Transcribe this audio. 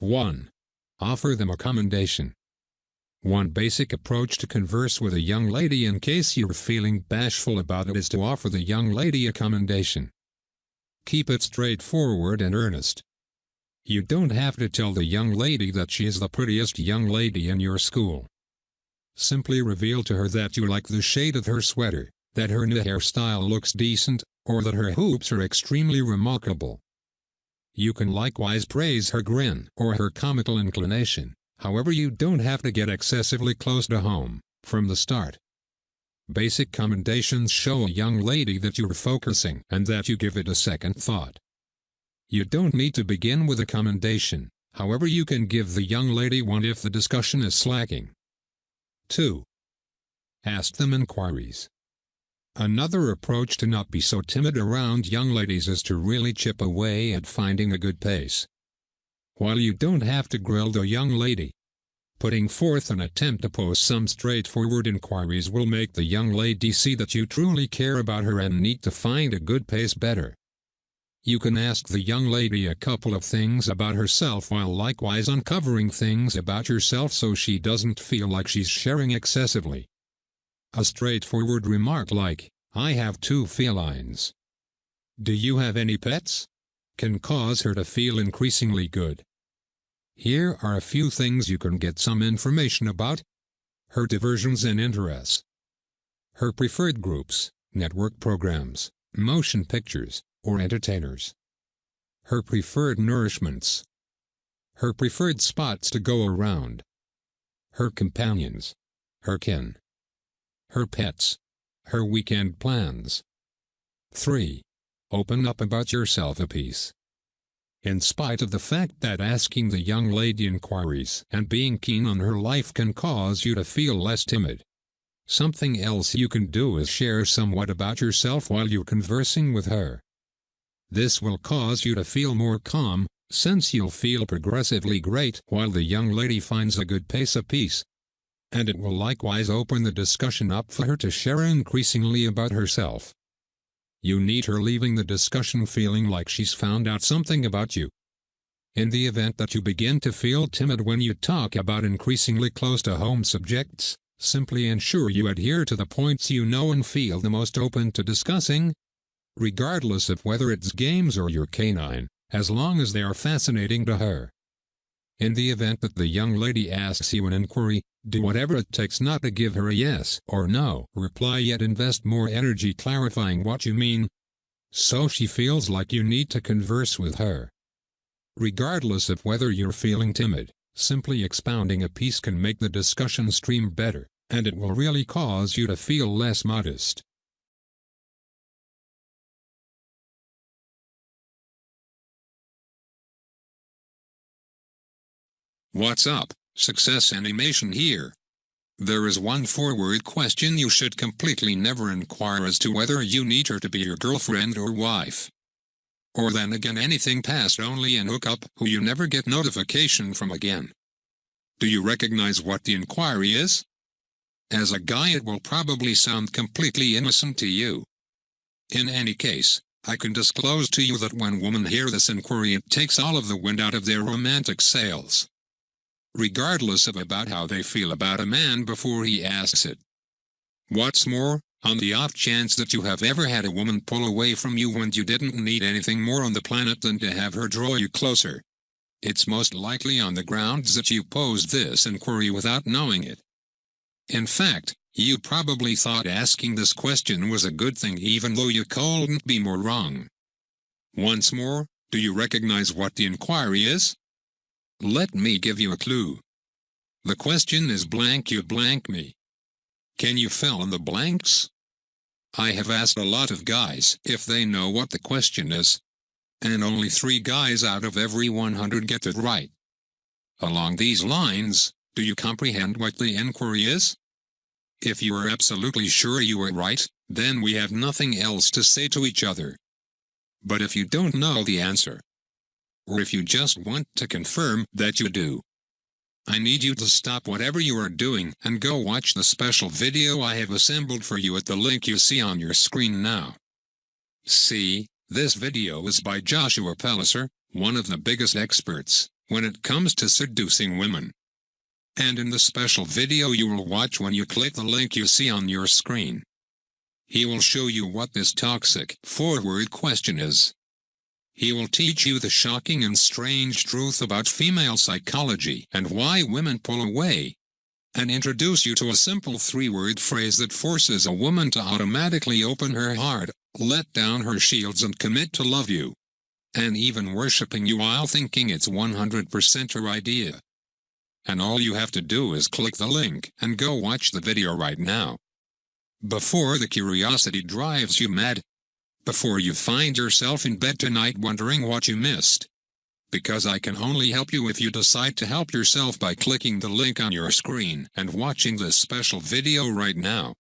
1. Offer them a commendation. One basic approach to converse with a young lady in case you're feeling bashful about it is to offer the young lady a commendation. Keep it straightforward and earnest. You don't have to tell the young lady that she is the prettiest young lady in your school. Simply reveal to her that you like the shade of her sweater, that her new hairstyle looks decent, or that her hoops are extremely remarkable. You can likewise praise her grin or her comical inclination. However, you don't have to get excessively close to home from the start. Basic commendations show a young lady that you're focusing and that you give it a second thought. You don't need to begin with a commendation, however you can give the young lady one if the discussion is slacking. 2. Ask them inquiries. Another approach to not be so timid around young ladies is to really chip away at finding a good pace. While you don't have to grill the young lady, putting forth an attempt to pose some straightforward inquiries will make the young lady see that you truly care about her and need to find a good pace better. You can ask the young lady a couple of things about herself while likewise uncovering things about yourself so she doesn't feel like she's sharing excessively. A straightforward remark like, "I have 2 felines. Do you have any pets?" can cause her to feel increasingly good. Here are a few things you can get some information about. Her diversions and interests. Her preferred groups, network programs, motion pictures, or entertainers. Her preferred nourishments. Her preferred spots to go around. Her companions. Her kin. Her pets. Her weekend plans. 3. Open up about yourself a piece. In spite of the fact that asking the young lady inquiries and being keen on her life can cause you to feel less timid, something else you can do is share somewhat about yourself while you're conversing with her. This will cause you to feel more calm, since you'll feel progressively great while the young lady finds a good pace apiece. And it will likewise open the discussion up for her to share increasingly about herself. You need her leaving the discussion feeling like she's found out something about you. In the event that you begin to feel timid when you talk about increasingly close to home subjects, simply ensure you adhere to the points you know and feel the most open to discussing, regardless of whether it's games or your canine, as long as they are fascinating to her. In the event that the young lady asks you an inquiry, do whatever it takes not to give her a yes or no reply, yet invest more energy clarifying what you mean, so she feels like you need to converse with her. Regardless of whether you're feeling timid, simply expounding a piece can make the discussion stream better, and it will really cause you to feel less modest. What's up, Success Animation here. There is one forward question you should completely never inquire as to whether you need her to be your girlfriend or wife. Or then again anything past only an hookup who you never get notification from again. Do you recognize what the inquiry is? As a guy it will probably sound completely innocent to you. In any case, I can disclose to you that when women hear this inquiry it takes all of the wind out of their romantic sails. Regardless of about how they feel about a man before he asks it. What's more, on the off chance that you have ever had a woman pull away from you when you didn't need anything more on the planet than to have her draw you closer, it's most likely on the grounds that you posed this inquiry without knowing it. In fact, you probably thought asking this question was a good thing even though you couldn't be more wrong. Once more, do you recognize what the inquiry is? Let me give you a clue. The question is blank you blank me. Can you fill in the blanks? I have asked a lot of guys if they know what the question is, and only 3 guys out of every 100 get it right. Along these lines, do you comprehend what the inquiry is? If you are absolutely sure you are right, then we have nothing else to say to each other. But if you don't know the answer, or if you just want to confirm that you do, I need you to stop whatever you are doing and go watch the special video I have assembled for you at the link you see on your screen now. See, this video is by Joshua Pelliser, one of the biggest experts when it comes to seducing women. And in the special video you will watch when you click the link you see on your screen, he will show you what this toxic, forward question is. He will teach you the shocking and strange truth about female psychology and why women pull away, and introduce you to a simple 3-word phrase that forces a woman to automatically open her heart, let down her shields and commit to love you, and even worshipping you while thinking it's 100% her idea. And all you have to do is click the link and go watch the video right now, before the curiosity drives you mad, before you find yourself in bed tonight wondering what you missed. Because I can only help you if you decide to help yourself by clicking the link on your screen and watching this special video right now.